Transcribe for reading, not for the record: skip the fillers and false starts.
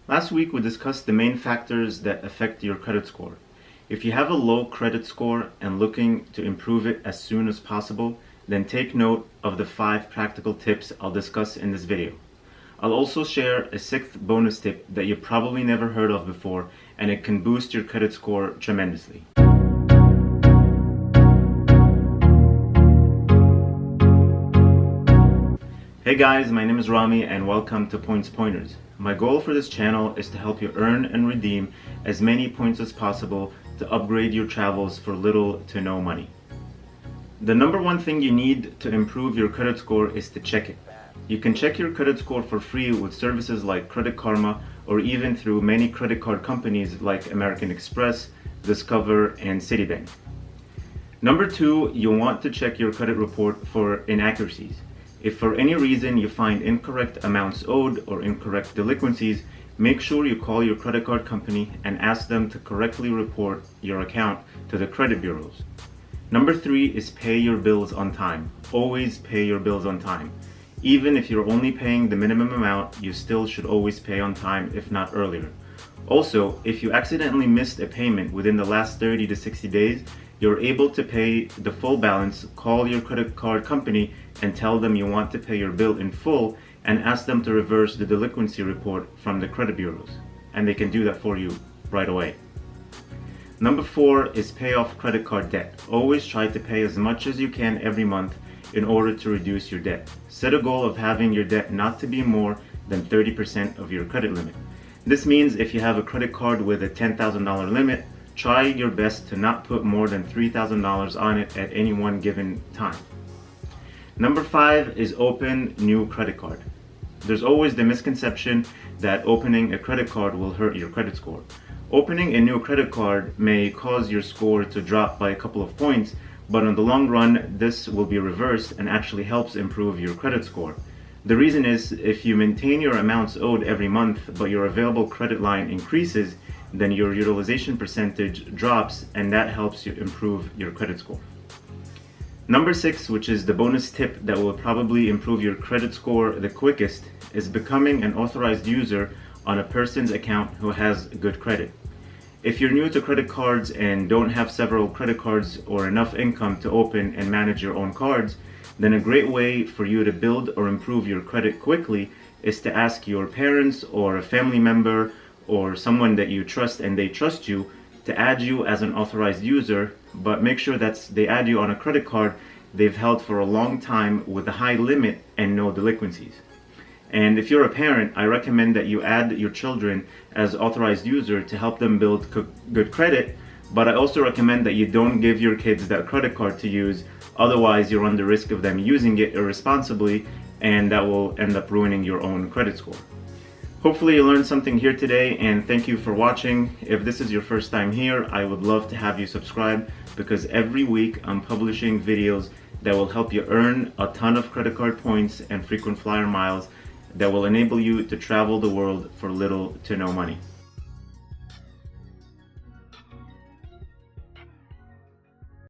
Last week we discussed the main factors that affect your credit score. If you have a low credit score and looking to improve it as soon as possible, then take note of the 5 practical tips I'll discuss in this video. I'll also share a 6th bonus tip that you probably never heard of before, and it can boost your credit score tremendously. Hey guys, my name is Rami and welcome to Points Pointers. My goal for this channel is to help you earn and redeem as many points as possible to upgrade your travels for little to no money. The number one thing you need to improve your credit score is to check it. You can check your credit score for free with services like Credit Karma or even through many credit card companies like American Express, Discover, and Citibank. Number 2, you'll want to check your credit report for inaccuracies. If for any reason you find incorrect amounts owed or incorrect delinquencies, make sure you call your credit card company and ask them to correctly report your account to the credit bureaus. Number 3 is pay your bills on time. Always pay your bills on time. Even if you're only paying the minimum amount, you still should always pay on time, if not earlier. Also, if you accidentally missed a payment within the last 30 to 60 days, you're able to pay the full balance. Call your credit card company and tell them you want to pay your bill in full and ask them to reverse the delinquency report from the credit bureaus. And they can do that for you right away. Number 4 is pay off credit card debt. Always try to pay as much as you can every month in order to reduce your debt. Set a goal of having your debt not to be more than 30% of your credit limit. This means if you have a credit card with a $10,000 limit, try your best to not put more than $3,000 on it at any one given time. Number 5 is open new credit card. There's always the misconception that opening a credit card will hurt your credit score. Opening a new credit card may cause your score to drop by a couple of points, but in the long run, this will be reversed and actually helps improve your credit score. The reason is, if you maintain your amounts owed every month, but your available credit line increases, then your utilization percentage drops, and that helps you improve your credit score. Number 6, which is the bonus tip that will probably improve your credit score the quickest, is becoming an authorized user on a person's account who has good credit. If you're new to credit cards and don't have several credit cards or enough income to open and manage your own cards, then a great way for you to build or improve your credit quickly is to ask your parents or a family member or someone that you trust and they trust you to add you as an authorized user, but make sure that they add you on a credit card they've held for a long time with a high limit and no delinquencies. And if you're a parent, I recommend that you add your children as authorized user to help them build good credit, but I also recommend that you don't give your kids that credit card to use, otherwise you're on the risk of them using it irresponsibly, and that will end up ruining your own credit score. Hopefully you learned something here today, and thank you for watching. If this is your first time here, I would love to have you subscribe, because every week I'm publishing videos that will help you earn a ton of credit card points and frequent flyer miles that will enable you to travel the world for little to no money.